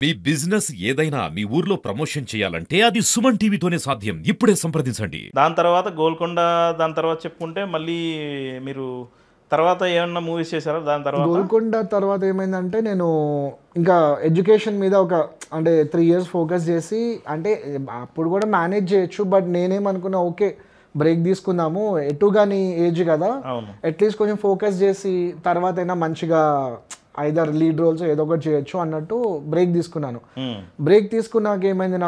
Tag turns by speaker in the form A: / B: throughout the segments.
A: మీ business ఏదైనా మీ ఊర్లో promotion చేయాలంటే అది సుమన్ టీవీతోనే సాధ్యం. ఇప్పుడే సంప్రదించండి.
B: దాని తర్వాత 'గోల్కొండ' దాని తర్వాత చెప్పుకుంటే మళ్ళీ మీరు తర్వాత ఏమన్నా మూవీస్ చేశారా దాని తర్వాత?
C: గోల్కొండ తర్వాత ఏమైందంటే నేను ఇంకా ఎడ్యుకేషన్ మీద ఒక అంటే 3 ఇయర్స్ ఫోకస్ చేసి అంటే అప్పుడు కూడా మేనేజ్ చేయొచ్చు. బట్ నేనేమనుకున్నా ఓకే బ్రేక్ తీసుకుందాము, ఎటు కానీ ఏజ్ కదా,
B: అవును.
C: అట్లీస్ట్ కొంచెం ఫోకస్ చేసి తర్వాత అయినా మంచిగా ఐదర్ లీడ్ రోల్స్ ఏదో ఒకటి చేయొచ్చు అన్నట్టు బ్రేక్ తీసుకున్నాను. బ్రేక్ తీసుకున్నాక ఏమైంది,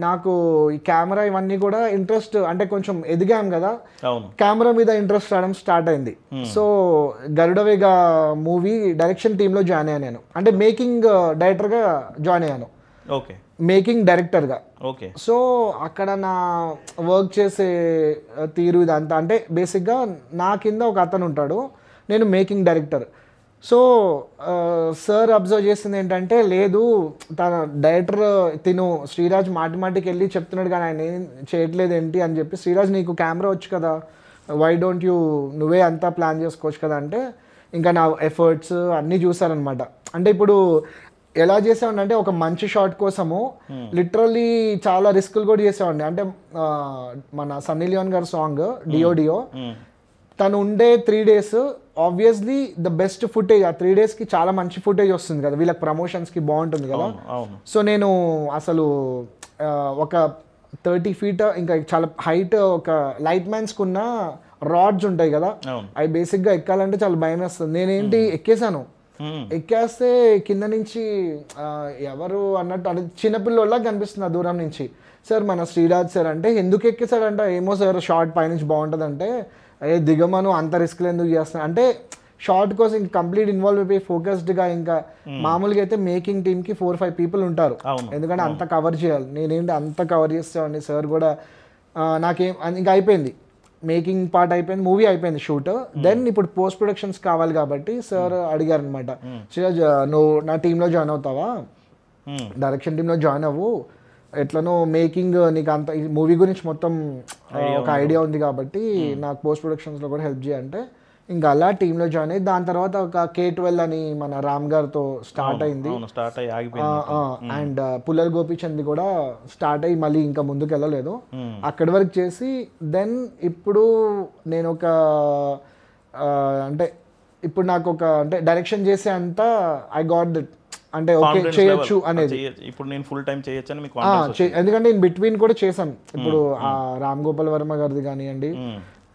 C: నాకు ఈ కెమెరా ఇవన్నీ కూడా ఇంట్రెస్ట్ అంటే కొంచెం ఎదిగాం కదా,
B: అవును.
C: కెమెరా మీద ఇంట్రెస్ట్ రావడం స్టార్ట్ అయింది. సో గరుడవేగ మూవీ డైరెక్షన్ టీంలో జాయిన్ అయ్యాను నేను. అంటే మేకింగ్ డైరెక్టర్గా జాయిన్ అయ్యాను,
B: ఓకే.
C: మేకింగ్ డైరెక్టర్గా.
B: ఓకే.
C: సో అక్కడ నా వర్క్ చేసే తీరు ఇదంతా అంటే బేసిక్గా నా కింద ఒక అతను ఉంటాడు, నేను making director. So sir observe చేసింది ఏంటంటే, లేదు తన డైరెక్టర్ తిను శ్రీరాజ్ మాటికి వెళ్ళి చెప్తున్నాడు కానీ ఆయన ఏం చేయట్లేదు ఏంటి అని చెప్పి, శ్రీరాజ్ నీకు కెమెరా వచ్చు కదా, వై డోంట్ యూ నువ్వే అంతా ప్లాన్ చేసుకోవచ్చు కదా అంటే, ఇంకా నా ఎఫర్ట్స్ అన్నీ చూసారనమాట. అంటే ఇప్పుడు ఎలా చేసామండి అంటే ఒక మంచి షాట్ కోసము లిటరల్లీ చాలా రిస్కులు కూడా చేసామండి. అంటే మన సన్నీ లియోన్ గారి సాంగ్ డియో తను ఉండే 3 days obviously the best footage. ఆ 3 daysకి చాలా మంచి ఫుటేజ్ వస్తుంది కదా, వీళ్ళకి ప్రమోషన్స్కి బాగుంటుంది కదా. సో నేను అసలు ఒక 30 feet ఇంకా చాలా హైట్ ఒక లైట్ మ్యాన్స్కి ఉన్న రాడ్స్ ఉంటాయి కదా, అవి బేసిక్గా ఎక్కాలంటే చాలా భయం వేస్తుంది. నేనేంటి ఎక్కేసాను, ఎక్కేస్తే కింద నుంచి ఎవరు అన్నట్టు అంటే చిన్నపిల్లలా కనిపిస్తుంది ఆ దూరం నుంచి. సార్ మన శ్రీరాజ్ సార్ అంటే, ఎందుకు ఎక్కేసాడంట, ఏమో సార్ షార్ట్ పైనుంచి బాగుంటుంది అంటే, అయ్యే దిగమను అంత రిస్క్లు ఎందుకు చేస్తున్నా అంటే, షార్ట్ కోసం ఇంకా కంప్లీట్ ఇన్వాల్వ్ అయిపోయి ఫోకస్డ్గా. ఇంకా మామూలుగా అయితే మేకింగ్ టీమ్కి 4-5 people ఉంటారు, ఎందుకంటే అంత కవర్ చేయాలి. నేనేంటి అంత కవర్ చేస్తామండి. సార్ కూడా నాకేం ఇంకా అయిపోయింది, మేకింగ్ పార్ట్ అయిపోయింది, మూవీ అయిపోయింది షూట్. దెన్ ఇప్పుడు పోస్ట్ ప్రొడక్షన్స్ కావాలి కాబట్టి సార్ అడిగారు అనమాట, శ్రీరాజ్ నువ్వు నా టీంలో జాయిన్ అవుతావా, డైరెక్షన్ టీంలో జాయిన్ అవ్వు, ఎట్లనో మేకింగ్ నీకు అంత మూవీ గురించి మొత్తం ఒక ఐడియా ఉంది కాబట్టి నాకు పోస్ట్ ప్రొడక్షన్స్లో కూడా హెల్ప్ చేయంటే, ఇంకా అలా టీంలో జాయిన్ అయ్యి దాని తర్వాత ఒక K12 అని మన రామ్ గారితో స్టార్ట్ అయింది. అండ్ పుల్లల గోపీచంద్ కూడా స్టార్ట్ అయ్యి మళ్ళీ ఇంకా ముందుకు వెళ్ళలేదు, అక్కడి వరకు చేసి. దెన్ ఇప్పుడు నేను ఒక అంటే ఇప్పుడు నాకు ఒక అంటే డైరెక్షన్ చేసే అంతా ఐ గాట్ దట్ అంటే ఓకే చేయొచ్చు అనేది.
B: ఇప్పుడు నేను ఫుల్ టైం చేయొచ్చు అని మీకు
C: ఎందుకంటే ఇన్ బిట్వీన్ కూడా చేశాను. ఇప్పుడు రామ్ గోపాల్ వర్మ గారిది కానివ్వండి,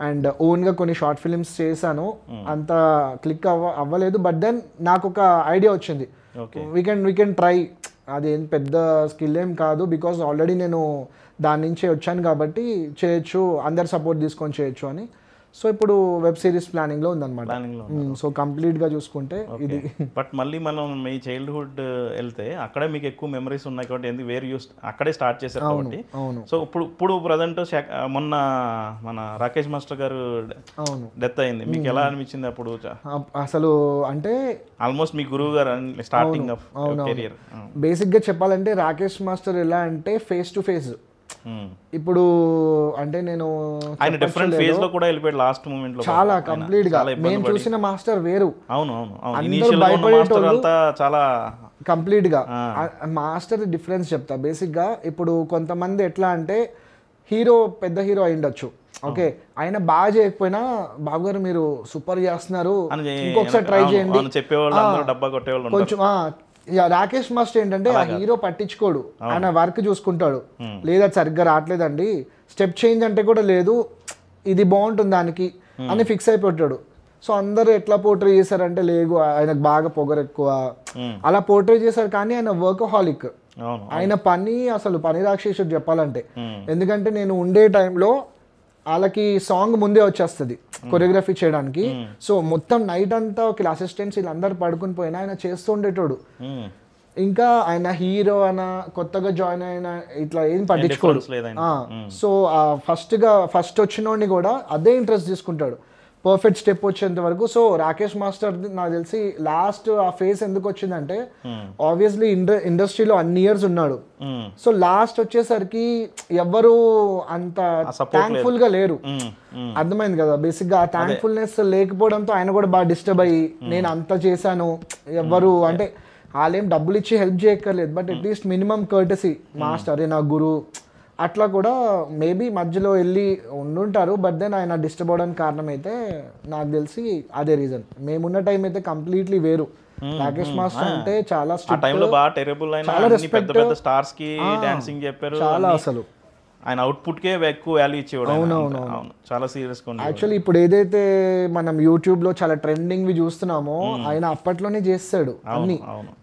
C: అండ్ ఓన్గా కొన్ని షార్ట్ ఫిల్మ్స్ చేశాను, అంత క్లిక్ అవ్వలేదు. బట్ దెన్ నాకు ఒక ఐడియా వచ్చింది, వీ కెన్ ట్రై. అది ఏం పెద్ద స్కిల్ ఏం కాదు, బికాజ్ ఆల్రెడీ నేను దాని నుంచే వచ్చాను కాబట్టి చేయొచ్చు, అందరు సపోర్ట్ తీసుకొని చేయొచ్చు అని. సో ఇప్పుడు వెబ్ సిరీస్ ప్లానింగ్లో ఉందన్నమాట. సో కంప్లీట్గా చూసుకుంటే ఇది.
B: బట్ మళ్ళీ మనం మీ చైల్డ్హుడ్ వెళ్తే అక్కడే మీకు ఎక్కువ మెమరీస్ ఉన్నాయి కాబట్టి ఎందుకు వేరు అక్కడే స్టార్ట్ చేశారు కాబట్టి. సో ఇప్పుడు ప్రజెంట్ మొన్న మన రాకేష్ మాస్టర్ గారు డెత్ అయింది, మీకు ఎలా అనిపించింది అప్పుడు?
C: అసలు అంటే
B: ఆల్మోస్ట్ మీ గురువు గారు స్టార్టింగ్ ఆఫ్ కెరియర్.
C: బేసిక్గా చెప్పాలంటే రాకేష్ మాస్టర్ ఎలా అంటే ఫేస్ టు ఫేస్. ఇప్పుడు అంటే నేను
B: ఆయన డిఫరెంట్ ఫేజ్ లో కూడా వెళ్ళిపోయాడు లాస్ట్ మూమెంట్ లో,
C: చాలా కంప్లీట్ గా మేము చూసిన మాస్టర్ వేరు.
B: అందరూ భయపడేటోళ్ళు
C: చాలా కంప్లీట్ గా. మాస్టర్ డిఫరెన్స్ చెప్తా. బేసిక్ గా ఇప్పుడు కొంతమంది ఎట్లా అంటే హీరో పెద్ద హీరో అయిండొచ్చు, ఓకే ఆయన బాగా చేయకపోయినా బాబు గారు మీరు సూపర్ చేస్తున్నారు ఇంకొకసారి ట్రై చేయండి కొంచెం. రాకేష్ మాస్టర్ ఏంటంటే ఆ హీరో పట్టించుకోడు, ఆయన వర్క్ చూసుకుంటాడు. లేదా సరిగ్గా రావట్లేదండి, స్టెప్ చేంజ్ అంటే కూడా లేదు, ఇది బాగుంటుంది దానికి అని ఫిక్స్ అయిపోతాడు. సో అందరూ ఎట్లా పోర్ట్రే చేశారంటే, లేదు ఆయనకు బాగా పొగరు ఎక్కువ అలా పోర్ట్రే చేశారు. కానీ ఆయన వర్కహాలిక్, ఆయన అసలు పని రాక్షసుడు చెప్పాలంటే. ఎందుకంటే నేను ఉండే టైంలో వాళ్ళకి సాంగ్ ముందే వచ్చేస్తుంది కొరియోగ్రఫీ చేయడానికి. సో మొత్తం నైట్ అంతా ఒక అసిస్టెంట్స్ వీళ్ళందరూ పడుకుని పోయినా ఆయన చేస్తూ ఉండేటోడు. ఇంకా ఆయన హీరో అయినా కొత్తగా జాయిన్ అయినా ఇట్లా ఏం పట్టించుకోడు. సో ఫస్ట్ వచ్చినోడిని కూడా అదే ఇంట్రెస్ట్ తీసుకుంటాడు పర్ఫెక్ట్ స్టెప్ వచ్చేంత వరకు. సో రాకేష్ మాస్టర్ నాకు తెలిసి లాస్ట్ ఆ ఫేస్ ఎందుకు వచ్చిందంటే, ఆబ్వియస్లీ ఇండస్ట్రీలో అన్ని ఇయర్స్ ఉన్నాడు. సో లాస్ట్ వచ్చేసరికి ఎవ్వరు అంత థ్యాంక్ఫుల్ గా లేరు, అర్థమైంది కదా. బేసిక్ గా ఆ థ్యాంక్ఫుల్నెస్ లేకపోవడంతో ఆయన కూడా బాగా డిస్టర్బ్ అయ్యి, నేను అంత చేశాను ఎవ్వరు అంటే వాళ్ళేం డబ్బులు ఇచ్చి హెల్ప్ చేయక్కర్లేదు, but at least minimum courtesy master అరే నా గురు అట్లా కూడా మేబీ మధ్యలో వెళ్ళి ఉండుంటారు. బట్ దెన్ ఆయన డిస్టర్బ్ అవడానికి కారణం అయితే నాకు తెలిసి అదే రీజన్. మేమున్న టైం అయితే కంప్లీట్లీ వేరు. రాకేష్ మాస్టర్ అంటే చాలా
B: చాలా రెస్పెక్ట్, పెద్ద స్టార్స్ కి డాన్సింగ్ చెప్పారు
C: చాలా, అసలు
B: ఆయన అవుట్పుట్ కే ఎక్కువ వాల్యూ ఇచ్చేవాడు. అవును, చాలా సీరియస్ గా.
C: యాక్చువల్లీ ఇప్పుడు ఏదైతే మనం యూట్యూబ్ లో చాలా ట్రెండింగ్ వి చూస్తున్నామో ఆయన అప్పట్లోనే చేస్తాడు అన్ని.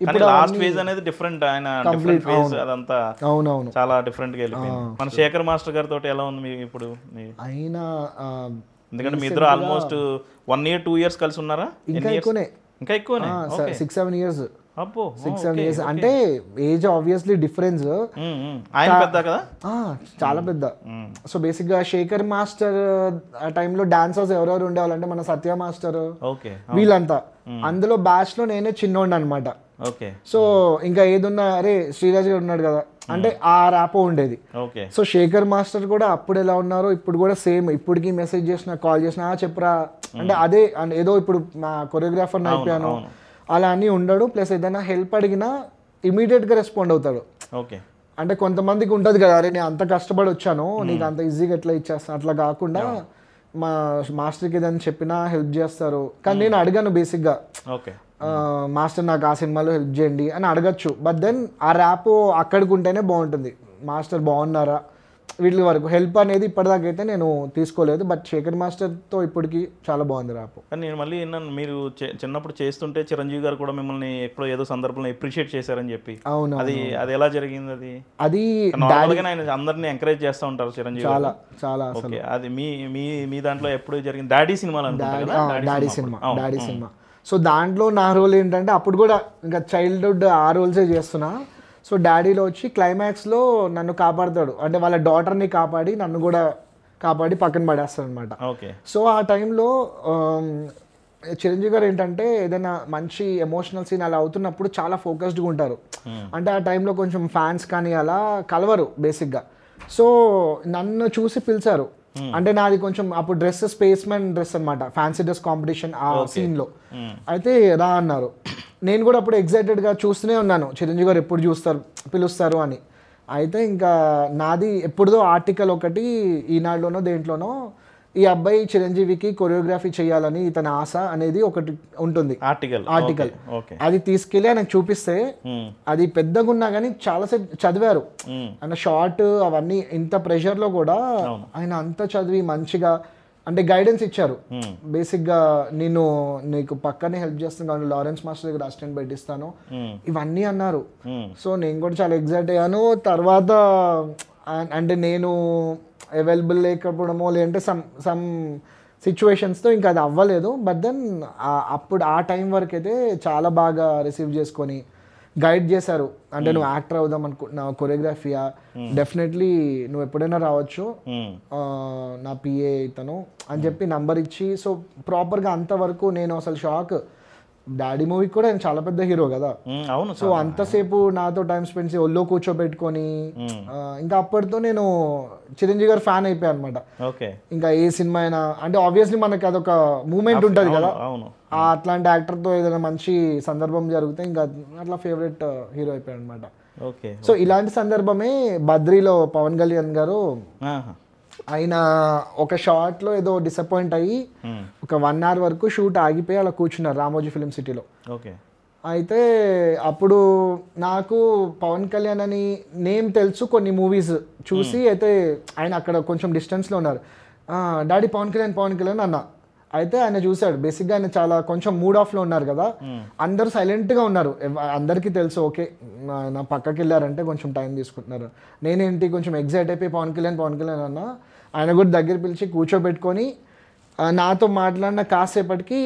B: ఇప్పుడు లాస్ట్ ఫేజ్ అనేది డిఫరెంట్, ఆయన డిఫరెంట్ ఫేజ్ అదంతా. అవునవును, చాలా డిఫరెంట్ గా వెళ్ళిపోయింది. మన శేఖర్ మాస్టర్ గారితో ఎలా ఉంది మీ ఇప్పుడు?
C: ఆయన
B: ఎందుకంటే మీ ఇద్దరు ఆల్మోస్ట్ 1 year 2 years కలిసి ఉన్నారా?
C: ఇంకా ఎక్కువనే, 6-7 years. 6-7 years అంటే ఏజ్ ఆబ్వియస్లీ డిఫరెన్స్.
B: ఆయన పెద్ద కదా,
C: చాలా పెద్ద. సో బేసిక్ గా శేఖర్ మాస్టర్ ఆ టైంలో డాన్సర్స్ ఎవరెవరు ఉండేవాళ్ళంటే మన సత్య మాస్టర్ వీళ్ళంతా. అందులో బ్యాచ్ లో నేనే చిన్నోండి అనమాట. సో ఇంకా ఏదున్నా అరే శ్రీరాజ్ గారు ఉన్నాడు కదా అంటే ఆ ర్యాపో ఉండేది. సో శేఖర్ మాస్టర్ కూడా అప్పుడు ఎలా ఉన్నారో ఇప్పుడు కూడా సేమ్. ఇప్పటికి మెసేజ్ చేసిన, కాల్ చేసిన చెప్పరా అంటే అదే ఏదో ఇప్పుడు మా కొరియోగ్రాఫర్ అయిపోయాను అలా అని ఉండడు. ప్లస్ ఏదైనా హెల్ప్ అడిగినా ఇమీడియట్గా రెస్పాండ్ అవుతాడు. అంటే కొంతమందికి ఉంటుంది కదా అరే నేను అంత కష్టపడి వచ్చాను నీకు అంత ఈజీగా ఎట్లా ఇచ్చేస్తాను, అట్లా కాకుండా మా మాస్టర్కి ఏదైనా చెప్పినా హెల్ప్ చేస్తారు. కానీ నేను అడిగాను బేసిక్గా మాస్టర్ నాకు ఆ సినిమాలో హెల్ప్ చేయండి అని అడగచ్చు. బట్ దెన్ ఆ ర్యాప్ అక్కడికి ఉంటేనే బాగుంటుంది. మాస్టర్ బాగున్నారా వీటి వరకు హెల్ప్ అనేది ఇప్పటిదాకా అయితే నేను తీసుకోలేదు. బట్ శేఖర్ మాస్టర్తో ఇప్పటికి చాలా బాగుంది ర్యాప్.
B: కానీ నేను మళ్ళీ విన్నాను మీరు చిన్నప్పుడు చేస్తుంటే చిరంజీవి గారు కూడా మిమ్మల్ని ఎప్పుడో ఏదో సందర్భంలో అప్రిషియేట్ చేశారని చెప్పి.
C: అవును,
B: అది ఎలా జరిగింది? అది ఆయన అందరినీ ఎంకరేజ్ చేస్తూ ఉంటారు చిరంజీవి
C: చాలా చాలా.
B: అది మీ దాంట్లో ఎప్పుడు జరిగింది? Daddy cinema,
C: daddy cinema. So దాంట్లో నా రోల్ ఏంటంటే అప్పుడు కూడా ఇంకా చైల్డ్హుడ్ ఆ రోల్సే చేస్తున్నా. సో డాడీలో వచ్చి క్లైమాక్స్లో నన్ను కాపాడుతాడు, అంటే వాళ్ళ డాటర్ని కాపాడి నన్ను కూడా కాపాడి పక్కన పడేస్తాడు అనమాట. సో ఆ టైంలో చిరంజీవి గారు ఏంటంటే ఏదైనా మంచి ఎమోషనల్ సీన్ అలా అవుతున్నప్పుడు చాలా ఫోకస్డ్గా ఉంటారు. అంటే ఆ టైంలో కొంచెం ఫ్యాన్స్ కానీ అలా కలవరు బేసిక్గా. సో నన్ను చూసి పిలిచారు. అంటే నాది కొంచెం అప్పుడు డ్రెస్ స్పేస్ మ్యాన్ డ్రెస్ అనమాట, ఫ్యాన్సీ డ్రెస్ కాంపిటీషన్ ఆ సీన్లో. అయితే రా అన్నారు. నేను కూడా అప్పుడు ఎగ్జైటెడ్గా చూస్తూనే ఉన్నాను చిరంజీవి గారు ఎప్పుడు పిలుస్తారు అని. అయితే ఇంకా నాది ఎప్పుడుదో ఆర్టికల్ ఒకటి ఈనాడులోనో దేంట్లోనో ఈ అబ్బాయి చిరంజీవికి కొరియోగ్రఫీ చేయాలని ఇతని ఆశ అనేది ఒకటి ఉంటుంది ఆర్టికల్. అది తీసుకెళ్ళి ఆయనకు చూపిస్తే అది పెద్దగా ఉన్నా కానీ చాలాసేపు చదివారు. ఆయన షార్ట్ అవన్నీ ఇంత ప్రెషర్లో కూడా ఆయన అంతా చదివి మంచిగా అంటే గైడెన్స్ ఇచ్చారు. బేసిక్గా నీకు పక్కనే హెల్ప్ చేస్తాను కానీ లారెన్స్ మాస్టర్ దగ్గర అసిస్టెంట్ పెట్టిస్తాను ఇవన్నీ అన్నారు. సో నేను కూడా చాలా ఎగ్జైట్ అయ్యాను. తర్వాత అంటే నేను అవైలబుల్ లేకపోవడమో లేదంటే సమ్ సిచ్యువేషన్స్తో ఇంకా అది అవ్వలేదు. బట్ దెన్ అప్పుడు ఆ టైం వరకు అయితే చాలా బాగా రిసీవ్ చేసుకొని గైడ్ చేశారు. అంటే నువ్వు యాక్టర్ అవుదాం అనుకుంటున్నావు, కొరియోగ్రఫీయా, డెఫినెట్లీ నువ్వు ఎప్పుడైనా రావచ్చు, నా పిఏ ఇతను అని చెప్పి నంబర్ ఇచ్చి. సో ప్రాపర్గా అంతవరకు నేను అసలు షాక్. డాడీ మూవీకి కూడా ఆయన చాలా పెద్ద హీరో కదా.
B: అవును.
C: సో అంతసేపు నాతో టైం స్పెండ్ చేసి ఒళ్ళో కూర్చోబెట్టుకొని ఇంకా అప్పటితో నేను చిరంజీవి గారు ఫ్యాన్ అయిపోయాను అనమాట. ఇంకా ఏ సినిమా అయినా అంటే ఆబ్వియస్లీ మనకి అదొక మూమెంట్ ఉంటుంది కదా, అట్లాంటి యాక్టర్తో ఏదైనా మంచి సందర్భం జరిగితే ఇంకా అట్లా ఫేవరెట్ హీరో అయిపోయాడు అనమాట. సో ఇలాంటి సందర్భమే బద్రీలో పవన్ కళ్యాణ్ గారు ఆయన ఒక షార్ట్లో ఏదో డిసప్పాయింట్ అయ్యి ఒక 1 hour వరకు షూట్ ఆగిపోయి అలా కూర్చున్నారు రామోజీ ఫిలిం సిటీలో. అయితే అప్పుడు నాకు పవన్ కళ్యాణ్ అని నేమ్ తెలుసు, కొన్ని మూవీస్ చూసి. అయితే ఆయన అక్కడ కొంచెం డిస్టెన్స్లో ఉన్నారు. డాడీ పవన్ కళ్యాణ్ అన్న. అయితే ఆయన చూశాడు. బేసిక్గా ఆయన చాలా కొంచెం మూడ్ ఆఫ్లో ఉన్నారు కదా, అందరూ సైలెంట్గా ఉన్నారు. అందరికీ తెలుసు ఓకే నా పక్కకి వెళ్ళారంటే కొంచెం టైం తీసుకుంటున్నారు. నేనేంటి కొంచెం ఎగ్జైట్ అయిపోయి పవన్ కళ్యాణ్ అన్న. ఆయన కూడా దగ్గర పిలిచి కూర్చోబెట్టుకొని నాతో మాట్లాడిన కాసేపటికి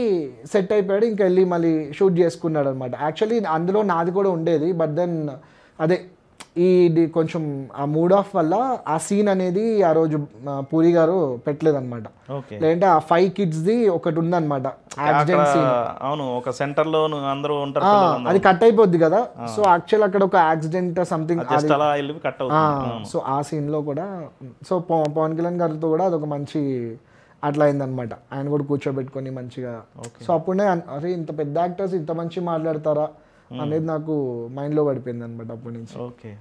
C: సెట్ అయిపోయాడు. ఇంకా వెళ్ళి మళ్ళీ షూట్ చేసుకున్నాడు అనమాట. యాక్చువల్లీ అందులో నాది కూడా ఉండేది. బట్ దెన్ అదే ఇది కొంచెం ఆ మూడ్ ఆఫ్ వల్ల ఆ సీన్ అనేది ఆ రోజు పూరి గారు పెట్టలేదన్నమాట. లేదంటే ఆ 5 kidsది ఒకటి ఉందన్నమాట యాక్సిడెంట్ సీన్.
B: అవును, ఒక సెంటర్ లో అందరూ ఉంటారు,
C: అది కట్ అయిపోద్ది కదా. సో యాక్చువల్ అక్కడ ఒక యాక్సిడెంట్ సంథింగ్, సో ఆ సీన్ లో కూడా సో పవన్ కళ్యాణ్ గారితో కూడా అదొక మంచి అట్లా అయిందనమాట. ఆయన కూడా కూర్చోబెట్టుకొని మంచిగా. సో అప్పుడే అరే ఇంత పెద్ద యాక్టర్స్ ఇంత మంచి మాట్లాడతారా అనేది నాకు మైండ్లో పడిపోయింది అనమాట అప్పటి నుంచి.
B: ఓకే.